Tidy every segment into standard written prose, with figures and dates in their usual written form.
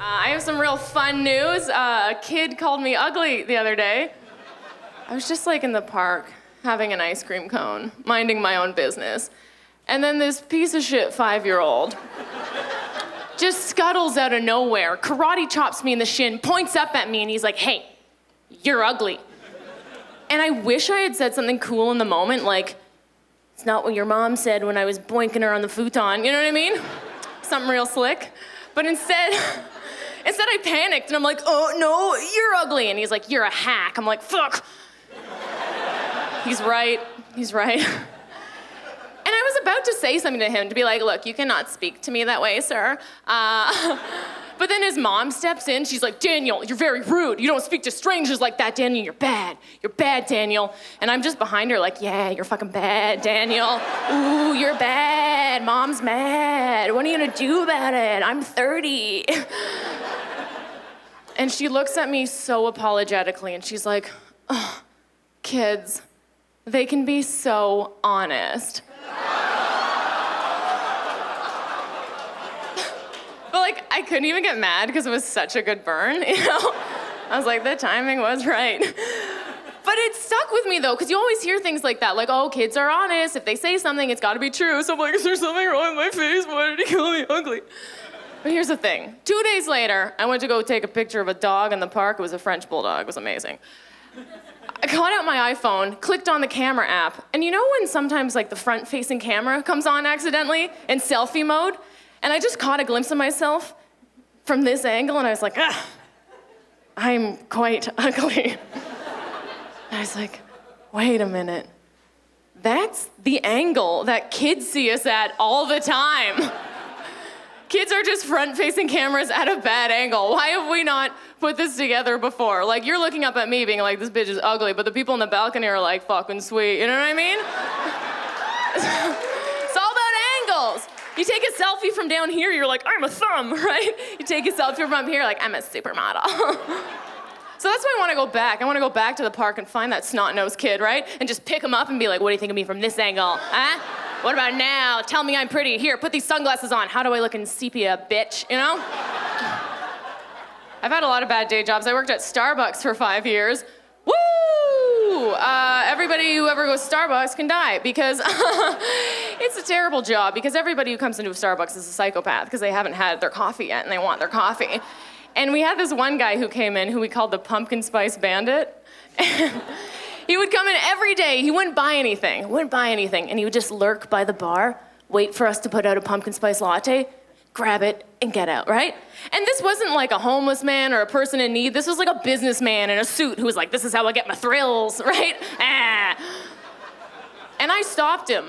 I have some real fun news. A kid called me ugly the other day. I was just like in the park, having an ice cream cone, minding my own business. And then this piece of shit 5-year-old just scuttles out of nowhere, karate chops me in the shin, points up at me, and he's like, hey, you're ugly. And I wish I had said something cool in the moment, like, it's not what your mom said when I was boinking her on the futon, you know what I mean? Something real slick. But instead I panicked, and I'm like, oh, no, you're ugly. And he's like, you're a hack. I'm like, fuck. He's right. And I was about to say something to him, to be like, look, you cannot speak to me that way, sir. But then his mom steps in. She's like, Daniel, you're very rude. You don't speak to strangers like that, Daniel. You're bad. You're bad, Daniel. And I'm just behind her like, yeah, you're fucking bad, Daniel. Ooh, you're bad. Mom's mad. What are you gonna do about it? I'm 30. And she looks at me so apologetically, and she's like, oh, kids, they can be so honest. But like, I couldn't even get mad because it was such a good burn, you know? I was like, the timing was right. But it stuck with me though, because you always hear things like that, like, oh, kids are honest. If they say something, it's gotta be true. So I'm like, is there something wrong with my face? Why did he call me ugly? But here's the thing. 2 days later, I went to go take a picture of a dog in the park. It was a French bulldog. It was amazing. I got out my iPhone, clicked on the camera app, and you know when sometimes like the front-facing camera comes on accidentally in selfie mode? And I just caught a glimpse of myself from this angle, and I was like, I'm quite ugly. And I was like, wait a minute. That's the angle that kids see us at all the time. Kids are just front-facing cameras at a bad angle. Why have we not put this together before? Like, you're looking up at me being like, this bitch is ugly, but the people in the balcony are like, fucking sweet, you know what I mean? It's all about angles. You take a selfie from down here, you're like, I'm a thumb, right? You take a selfie from up here, like, I'm a supermodel. So that's why I want to go back. I want to go back to the park and find that snot-nosed kid, right? And just pick him up and be like, what do you think of me from this angle, huh? What about now? Tell me I'm pretty. Here, put these sunglasses on. How do I look in sepia, bitch? You know? I've had a lot of bad day jobs. I worked at Starbucks for 5 years. Woo! Everybody who ever goes to Starbucks can die because it's a terrible job because everybody who comes into a Starbucks is a psychopath because they haven't had their coffee yet and they want their coffee. And we had this one guy who came in who we called the pumpkin spice bandit. He would come in every day. He wouldn't buy anything. And he would just lurk by the bar, wait for us to put out a pumpkin spice latte, grab it, and get out, right? And this wasn't like a homeless man or a person in need. This was like a businessman in a suit who was like, this is how I get my thrills, right? And I stopped him.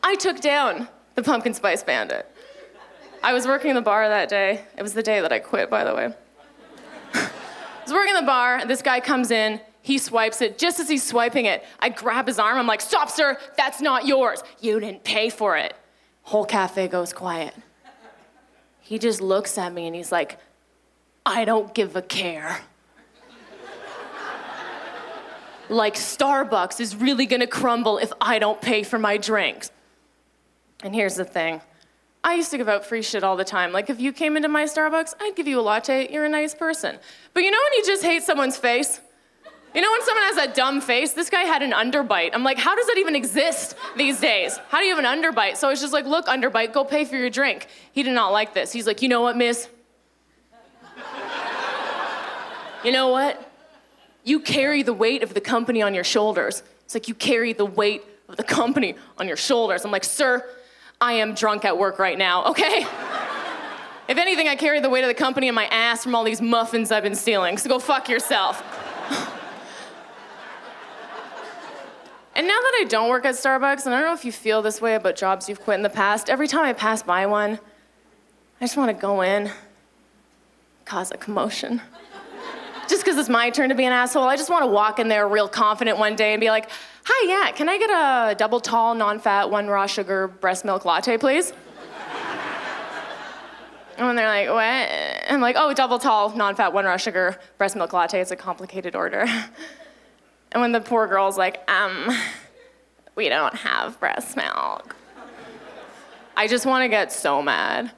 I took down the pumpkin spice bandit. I was working in the bar that day. It was the day that I quit, by the way. I was working in the bar, and this guy comes in. He swipes it. Just as he's swiping it, I grab his arm. I'm like, stop, sir. That's not yours. You didn't pay for it. Whole cafe goes quiet. He just looks at me and he's like, I don't give a care. Like Starbucks is really gonna crumble if I don't pay for my drinks. And here's the thing. I used to give out free shit all the time. Like if you came into my Starbucks, I'd give you a latte. You're a nice person. But you know when you just hate someone's face? You know when someone has that dumb face? This guy had an underbite. I'm like, how does that even exist these days? How do you have an underbite? So I was just like, look, underbite, go pay for your drink. He did not like this. He's like, you know what, miss? You know what? You carry the weight of the company on your shoulders. It's like you carry the weight of the company on your shoulders. I'm like, sir, I am drunk at work right now, okay? If anything, I carry the weight of the company in my ass from all these muffins I've been stealing, so go fuck yourself. And now that I don't work at Starbucks, and I don't know if you feel this way about jobs you've quit in the past, every time I pass by one, I just want to go in, cause a commotion. Just because it's my turn to be an asshole, I just want to walk in there real confident one day and be like, hi, yeah, can I get a double tall, non-fat, 1 raw sugar breast milk latte, please? And when they're like, what? I'm like, oh, double tall, non-fat, 1 raw sugar breast milk latte. It's a complicated order. And when the poor girl's like, we don't have breast milk. I just want to get so mad.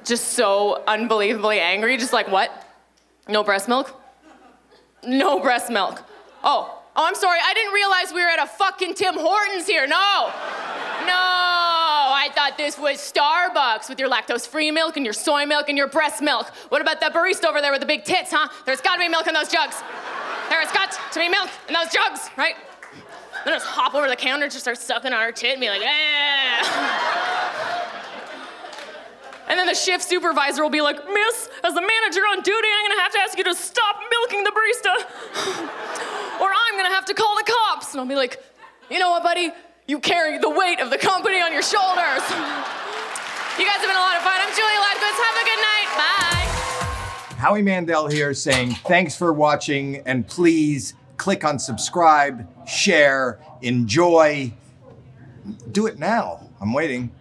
just so unbelievably angry, just like, what? No breast milk? No breast milk. Oh, I'm sorry, I didn't realize we were at a fucking Tim Hortons here, no. I thought this was Starbucks with your lactose-free milk and your soy milk and your breast milk. What about that barista over there with the big tits, huh? There's gotta be milk in those jugs. There's got to be milk in those jugs, right? Then just hop over the counter, just start sucking on her tit and be like, And then the shift supervisor will be like, miss, as the manager on duty, I'm gonna have to ask you to stop milking the barista. Or I'm gonna have to call the cops. And I'll be like, you know what, buddy? You carry the weight of the company on your shoulders. You guys have been a lot of fun. I'm Julia Hladkowicz. Have a good night. Bye. Howie Mandel here saying thanks for watching, and please click on subscribe, share, enjoy. Do it now. I'm waiting.